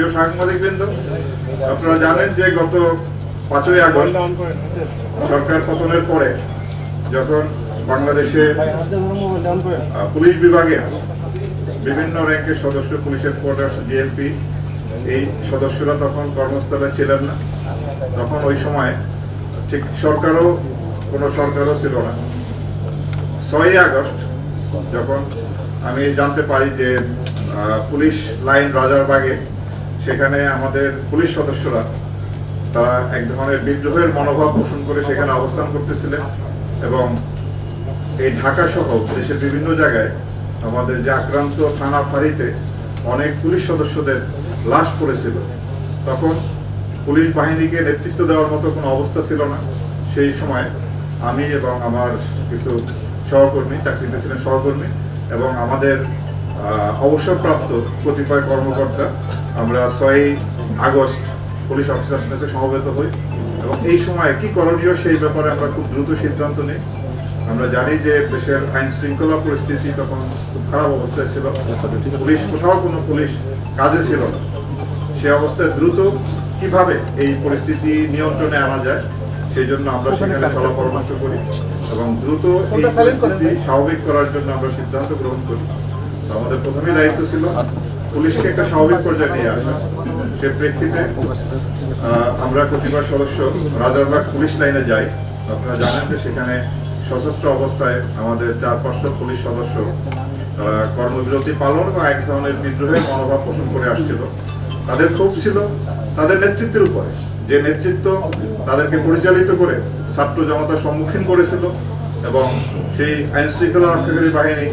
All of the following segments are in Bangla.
প্রিয় সাংবাদিকবৃন্দ, আপনারা জানেন যে গত 5ই আগস্ট সরকার পতনের পরে যখন বাংলাদেশে পুলিশ বিভাগে বিভিন্ন র্যাঙ্কের সদস্য, পুলিশ হেডকোয়ার্টার্স, ডিএমপি, এই সদস্যরা তখন কর্মস্থলে ছিলেন না। তখন ওই সময় ঠিক কোনো সরকারও ছিল না। 6ই আগস্ট যখন আমি জানতে পারি যে পুলিশ লাইন রাজারবাগে সেখানে আমাদের পুলিশ সদস্যরা তারা এক ধরনের বিদ্রোহের মনোভাব পোষণ করে সেখানে অবস্থান করতেছিলেন এবং এই ঢাকা সহ দেশের বিভিন্ন জায়গায় আমাদের যে আক্রান্ত থানা ফাঁড়িতে অনেক পুলিশ সদস্যদের লাশ পড়েছিল। তখন পুলিশ বাহিনীকে নেতৃত্ব দেওয়ার মতো কোনো অবস্থা ছিল না। সেই সময় আমি এবং আমার কিছু সহকর্মী, চাকরিতে ছিলেন সহকর্মী, এবং আমাদের অবসরপ্রাপ্ত কতিপয় কর্মকর্তা আমরা 6ই আগস্ট পুলিশ অফিসার সাথে সমবেত হই এবং এই সময় কি করণীয় সেই ব্যাপারে আমরা খুব দ্রুত সিদ্ধান্ত নিই। আমরা জানি যে দেশের আইন শৃঙ্খলা পরিস্থিতি তখন খুব খারাপ অবস্থায় ছিল, কোথাও কোনো পুলিশ কাজে ছিল না। সে অবস্থায় দ্রুত কিভাবে এই পরিস্থিতি নিয়ন্ত্রণে আনা যায় সেই জন্য আমরা সেখানে সলা পরামর্শ করি এবং দ্রুত এই পরিস্থিতি স্বাভাবিক করার জন্য আমরা সিদ্ধান্ত গ্রহণ করি। আমাদের প্রথমেই দায়িত্ব ছিল পুলিশকে একটা স্বাভাবিক পর্যায়ে নিয়ে আসা। সে প্রেক্ষিতে আমরা কতিপয় সদস্য রাজারবাগ পুলিশ লাইনে যাই। আপনারা জানেন যে সেখানে সশস্ত্র অবস্থায় আমাদের 4-500 পুলিশ সদস্য তারা কর্মবিরতি পালন বা এক ধরনের বিদ্রোহের মনোভাব পোষণ করে আসছিল। তাদের ক্ষোভ ছিল তাদের নেতৃত্বের উপরে, যে নেতৃত্ব তাদেরকে পরিচালিত করে ছাত্র জনতার সম্মুখীন করেছিল এবং সেই আইন শৃঙ্খলা রক্ষাকারী বাহিনী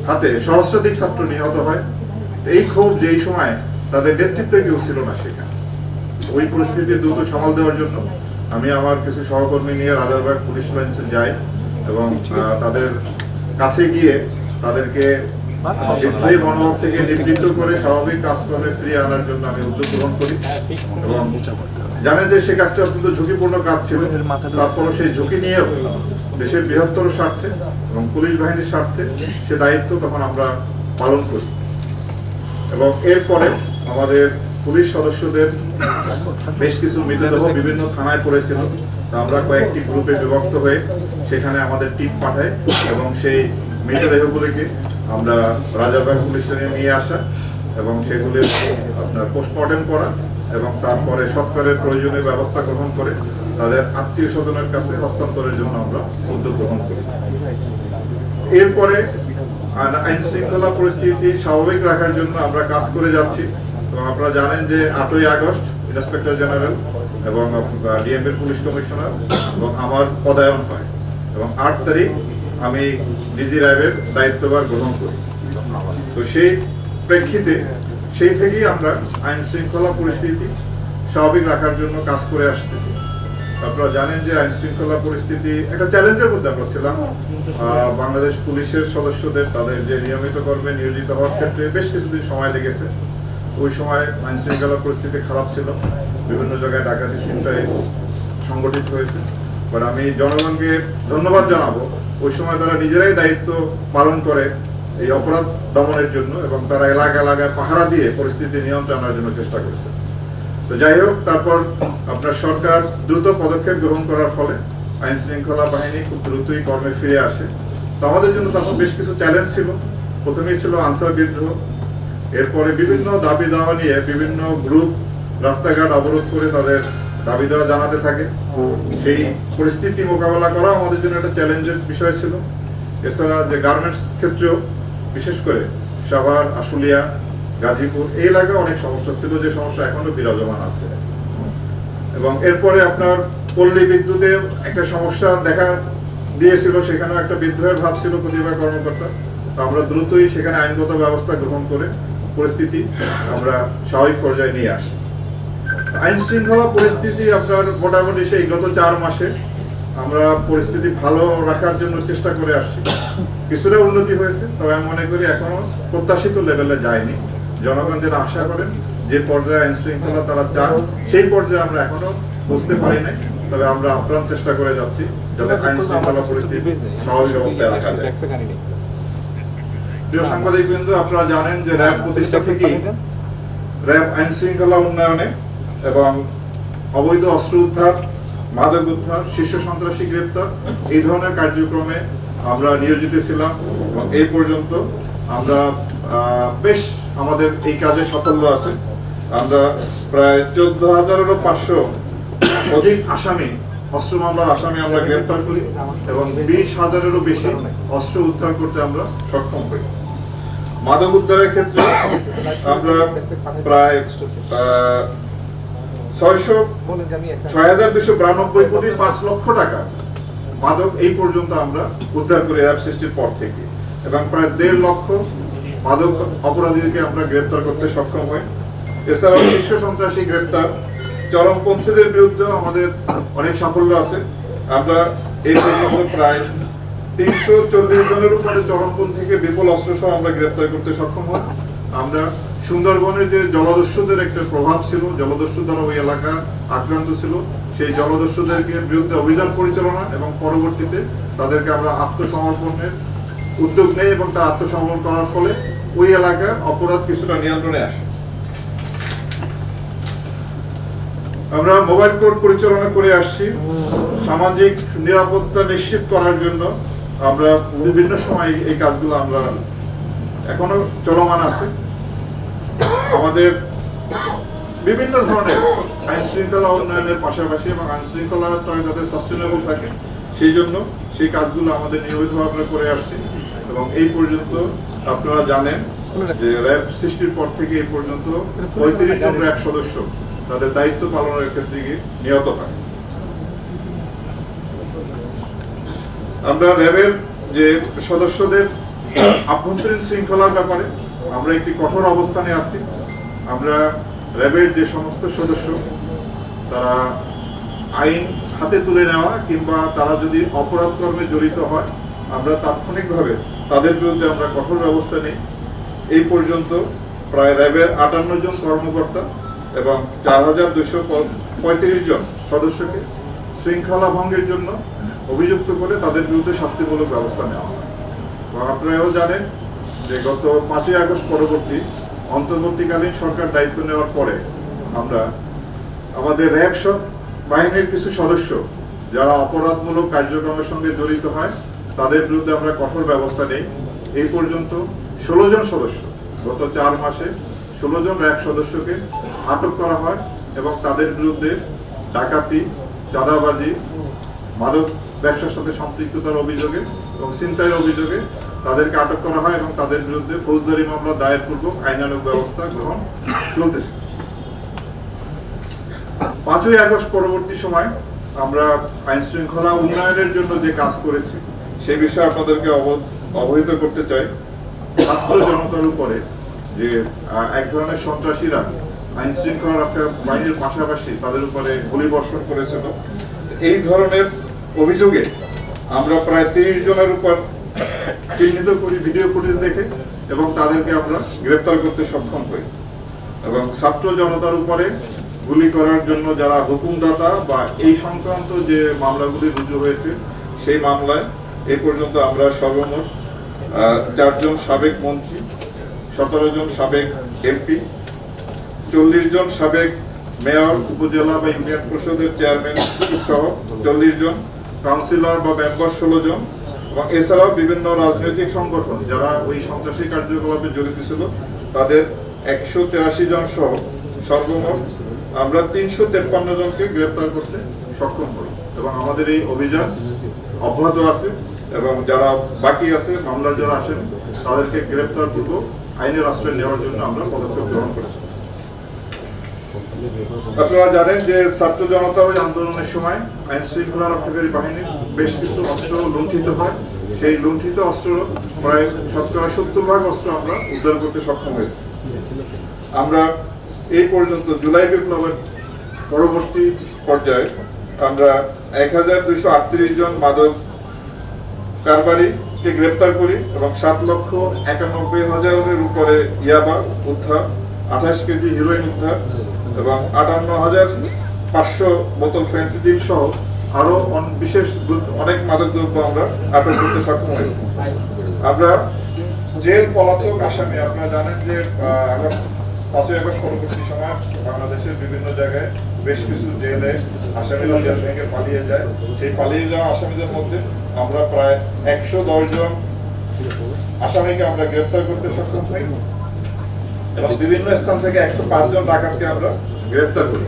হাতে সহস্রাধিক ছাত্র নিহত হয়। এই ক্ষোভ যে এই সময় তাদের নেতৃত্বে কেউ ছিল না সেখানে, ওই পরিস্থিতি দ্রুত সামাল দেওয়ার জন্য আমি আমার কিছু সহকর্মী নিয়ে রাজারবাগ পুলিশ লাইন্সে যাই এবং তাদের কাছে গিয়ে তাদেরকে বিদ্রোহী মনোভাব থেকে নিবৃত্ত করে স্বাভাবিক কাজকর্মে ফিরিয়ে আনার জন্য আমি উদ্যোগ গ্রহণ করি এবং জানেন যে সে কাজটা অত্যন্ত ঝুঁকিপূর্ণ কাজ ছিল। তারপরও সেই ঝুঁকি নিয়েও দেশের বৃহত্তর স্বার্থে এবং পুলিশ বাহিনীর স্বার্থে সে দায়িত্ব তখন আমরা পালন করি এবং এরপরে আমাদের পুলিশ সদস্যদের বেশ কিছু মৃতদেহ বিভিন্ন থানায় পড়েছিল। আমরা কয়েকটি গ্রুপে বিভক্ত হয়ে সেখানে আমাদের টিম পাঠাই এবং সেই মৃতদেহগুলিকে আমরা রাজারবাগ পুলিশ স্টেশনে নিয়ে আসা এবং সেগুলির আপনার পোস্টমর্টেম করা এবং তারপরে সৎকারের প্রয়োজনীয় ব্যবস্থা গ্রহণ করে তাদের আত্মীয় স্বজনের কাছে হস্তান্তরের জন্য আমরা উদ্যোগ গ্রহণ করি। এরপরে আইন শৃঙ্খলা পরিস্থিতি স্বাভাবিক রাখার জন্য আমরা কাজ করে যাচ্ছি এবং আপনারা জানেন যে 8ই আগস্ট ইন্সপেক্টর জেনারেল এবং ডিএমপির পুলিশ কমিশনার এবং আমার পদায়ন হয় এবং 8 তারিখ আমি ডিজি র্যাবের দায়িত্বভার গ্রহণ করি। তো সেই প্রেক্ষিতে সেই থেকেই আমরা আইন শৃঙ্খলা পরিস্থিতি স্বাভাবিক রাখার জন্য কাজ করে আসতেছি। আপনারা জানেন যে আইন শৃঙ্খলা পরিস্থিতি একটা চ্যালেঞ্জের মধ্যে আমরা ছিলাম। বাংলাদেশ পুলিশের সদস্যদের তাদের যে নিয়মিত কর্মে নিয়োজিত হওয়ার ক্ষেত্রে বেশ কিছুদিন সময় লেগেছে। ওই সময় আইন শৃঙ্খলা পরিস্থিতি খারাপ ছিল, বিভিন্ন জায়গায় ডাকাতি ছিনতাই সংগঠিত হয়েছে। বাট আমি জনগণকে ধন্যবাদ জানাবো, ওই সময় তারা নিজেরাই দায়িত্ব পালন করে এই অপরাধ দমনের জন্য এবং তারা এলাকায় পাহারা দিয়ে পরিস্থিতি নিয়ন্ত্রণ আনার জন্য চেষ্টা করেছে। তো যাই হোক, তারপর আপনার সরকার দ্রুত পদক্ষেপ গ্রহণ করার ফলে আইন শৃঙ্খলা বাহিনী খুব দ্রুতই কর্মে ফিরে আসে। তো আমাদের জন্য তখন বেশ কিছু চ্যালেঞ্জ ছিল। প্রথমেই ছিল আনসার বিদ্রোহ, এরপরে বিভিন্ন দাবি দাওয়া নিয়ে বিভিন্ন গ্রুপ রাস্তাঘাট অবরোধ করে তাদের দাবি দেওয়া জানাতে থাকে। সেই পরিস্থিতি মোকাবেলা করা আমাদের জন্য একটা চ্যালেঞ্জের বিষয় ছিল। এছাড়া যে গার্মেন্টস ক্ষেত্রেও বিশেষ করে সাভার, আশুলিয়া, গাজীপুর এই এলাকায় অনেক সমস্যা ছিল, যে সমস্যা এখনো বিরাজমান আছে। এবং এরপরে আপনার পল্লী বিদ্যুতে একটা সমস্যা দেখা দিয়েছিল, সেখানেও একটা বিদ্রোহের ভাব ছিল কতিপয় কর্মকর্তা। তো আমরা দ্রুতই সেখানে আইনগত ব্যবস্থা গ্রহণ করে পরিস্থিতি আমরা স্বাভাবিক পর্যায়ে নিয়ে আসি। আইন শৃঙ্খলা পরিস্থিতি আপনার মোটামুটি সেই গত 4 মাসে আমরা পরিস্থিতি ভালো রাখার জন্য চেষ্টা করে আসছি। কিছুটা উন্নতি হয়েছে, তবে আমি মনে করি এখনো প্রত্যাশিত লেভেলে যায়নি। জনগণ যেটা আশা করেন, যে পর্যায়ে আইন শৃঙ্খলা তারা চান, সেই পর্যায়ে আমরা এখনো বুঝতে পারি নাই। তবে আমরা আপ্রাণ চেষ্টা করে যাচ্ছি যাতে আইন শৃঙ্খলা পরিস্থিতি স্বাভাবিক অবস্থায় রাখা যায়। প্রিয় সাংবাদিকবৃন্দ, আপনারা জানেন যে র্যাব প্রতিষ্ঠা থেকেই র্যাব আইন শৃঙ্খলা উন্নয়নে এবং অবৈধ অস্ত্র উদ্ধার, মাদক উদ্ধার, শীর্ষ সন্ত্রাসী গ্রেপ্তার এই ধরনের কার্যক্রমে আমরা নিয়োজিত ছিলাম এবং এই পর্যন্ত আমরা বেশ আমাদের এই কাজে সাফল্য আছে। আমরা প্রায় 14,500 অধিক আসামি, অস্ত্র মামলার আসামি আমরা গ্রেপ্তার করি এবং 20,000-এরও বেশি অস্ত্র উদ্ধার করতে আমরা সক্ষম হই। মাদক উদ্ধারের ক্ষেত্রে আমরা প্রায় 6,292 কোটি 5 লক্ষ টাকা মাদক এই পর্যন্ত আমরা উদ্ধার করি র্যাব সৃষ্টির পর থেকে, এবং প্রায় 1.5 লক্ষ মাদক অপরাধীদেরকে আমরা গ্রেপ্তার করতে সক্ষম হই। এছাড়াও শীর্ষ সন্ত্রাসী গ্রেপ্তার, চরমপন্থীদের বিরুদ্ধে আমাদের অনেক সাফল্য আছে। আমরা এই পর্যন্ত প্রায় 340 জনের উপরে চরমপন্থীকে বিপুল অস্ত্র সহ আমরা গ্রেপ্তার করতে সক্ষম হই। আমরা সুন্দরবনের যে জলদস্যুদের একটা প্রভাব ছিল, জলদস্যু দ্বারা ওই এলাকা আক্রান্ত ছিল, সেই জলদস্যুদেরকে বিরুদ্ধে অভিযান পরিচালনা এবং পরবর্তীতে তাদেরকে আমরা আত্মসমর্পণের উদ্যোগ নেই এবং তার আত্মসমর্পণ করার ফলে ওই এলাকার অপরাধ কিছুটা নিয়ন্ত্রণে আসে। আমরা মোবাইল কোর্ট পরিচালনা করে আসছি। সামাজিক নিরাপত্তা নিশ্চিত করার জন্য আমরা বিভিন্ন সময় এই কাজগুলো আমরা এখনো চলমান আছে। আমাদের বিভিন্ন ধরনের আইন শৃঙ্খলা উন্নয়নের পাশাপাশি এবং আইন শৃঙ্খলাটা যাতে সাস্টেনেবল থাকে সেই জন্য সেই কাজগুলো আমাদের নিয়মিতভাবে আমরা করে আসছি এবং এই পর্যন্ত আপনারা জানেন যে র্যাব সৃষ্টির পর থেকে এই পর্যন্ত 35 জন র্যাব সদস্য তাদের দায়িত্ব পালনের ক্ষেত্রে নিহত হয়। আমরা র্যাবের যে সদস্যদের আভ্যন্তরীণ শৃঙ্খলার ব্যাপারে আমরা একটি কঠোর অবস্থানে আছি। আমরা র্যাবের যে সমস্ত সদস্য তারা আইন হাতে তুলে নেওয়া কিংবা তারা যদি অপরাধ কর্মে জড়িত হয় আমরা তাৎক্ষণিকভাবে তাদের বিরুদ্ধে আমরা কঠোর ব্যবস্থা নিই। এই পর্যন্ত প্রায় র্যাবের 58 জন কর্মকর্তা এবং 4,235 জন সদস্যকে শৃঙ্খলা ভঙ্গের জন্য অভিযুক্ত করে তাদের বিরুদ্ধে শাস্তিমূলক ব্যবস্থা নেওয়া হয়। আপনারাও জানেন যে গত 5ই আগস্ট পরবর্তী অন্তর্বর্তীকালীন সরকার দায়িত্ব নেওয়ার পরে আমরা আমাদের র্যাব বাহিনীর কিছু সদস্য যারা অপরাধমূলক কার্যক্রমের সঙ্গে জড়িত হয় তাদের বিরুদ্ধে আমরা কঠোর ব্যবস্থা নেই। এই পর্যন্ত 16 জন সদস্য, গত 4 মাসে 16 জন র্যাব সদস্যকে আটক করা হয় এবং তাদের বিরুদ্ধে ডাকাতি, চাঁদাবাজি, মাদক ব্যবসার সাথে সম্পৃক্ততার অভিযোগে এবং ছিনতাইয়ের অভিযোগে তাদেরকে আটক করা হয় এবং তাদের বিরুদ্ধে ফৌজদারি মামলা দায়ের পূর্বক আইনানুগ ব্যবস্থা গ্রহণ চলতেছে। 5ই আগস্ট পরবর্তী সময় আমরা আইন শৃঙ্খলা উন্নয়নের জন্য যে কাজ করেছি সে বিষয়ে আপনাদেরকে অবহিত করতে চাই। ছাত্র জনতার উপরে যে এক ধরনের সন্ত্রাসীরা আইন শৃঙ্খলা রক্ষা বাহিনীর পাশাপাশি তাদের উপরে গুলিবর্ষণ করেছিল, এই ধরনের অভিযোগে আমরা প্রায় 30 জনের উপর চিহ্নিত করি ভিডিও ফুটেজ দেখে এবং তাদেরকে আমরা গ্রেপ্তার করতে সক্ষম হই। এবং ছাত্র জনতার উপরে গুলি করার জন্য যারা হুকুমদাতা বা এই সংক্রান্ত যে মামলাগুলি রুজু হয়েছে সেই মামলায় এই পর্যন্ত আমরা সর্বমোট 4 জন সাবেক মন্ত্রী, 17 জন সাবেক এমপি, 40 জন সাবেক মেয়র, উপজেলা বা ইউনিয়ন পরিষদের চেয়ারম্যান সহ 40 জন, কাউন্সিলর বা মেম্বার 16 জন এবং এছাড়াও বিভিন্ন রাজনৈতিক সংগঠন যারা ওই সন্ত্রাসী কার্যকলাপে জড়িত ছিল তাদের 183 জন সহ সর্বমোট আমরা 353 জনকে গ্রেপ্তার করতে সক্ষম হই এবং আমাদের এই অভিযান অব্যাহত আছে এবং যারা বাকি আছে মামলার যারা আসেন তাদেরকে গ্রেপ্তার পূর্বক আইনের আশ্রয় নেওয়ার জন্য আমরা পদক্ষেপ গ্রহণ করেছি। আপনারা জানেন যে ছাত্র জনতা ওই আন্দোলনের সময় আইন শৃঙ্খলা রক্ষাকারী বাহিনীর বেশ কিছু অস্ত্র লুণ্ঠিত হয়। সেই লুণ্ঠিত অস্ত্র প্রায় 70% অস্ত্র আমরা উদ্ধার করতে সক্ষম হয়েছি। আমরা এই পর্যন্ত জুলাই বিপ্লবের পরবর্তী পর্যায়ে আমরা 1238 জন মাদক কারবারিকে গ্রেপ্তার করি এবং 7,91,000-এর উপরে ইয়াবা উদ্ধার, 28 কেজি হিরোইন উদ্ধার এবং 58,500 বোতল ফেন্সিডিল সহ আরো বিশেষ অনেক মাদক দ্রব্য আমরা আটক করতে সক্ষম হয়েছি। আমরা জেল পলাতক আসামি, আপনারা জানেন যে 5ই আগস্ট পরবর্তী সময় বাংলাদেশের বিভিন্ন জায়গায় বেশ কিছু জেলে আসামিরা জেল থেকে পালিয়ে যায়। সেই পালিয়ে যাওয়া আসামিদের মধ্যে আমরা প্রায় 110 জন আসামিকে আমরা গ্রেফতার করতে সক্ষম হই এবং বিভিন্ন স্থান থেকে 105 জন ডাকাতকে আমরা গ্রেফতার করি।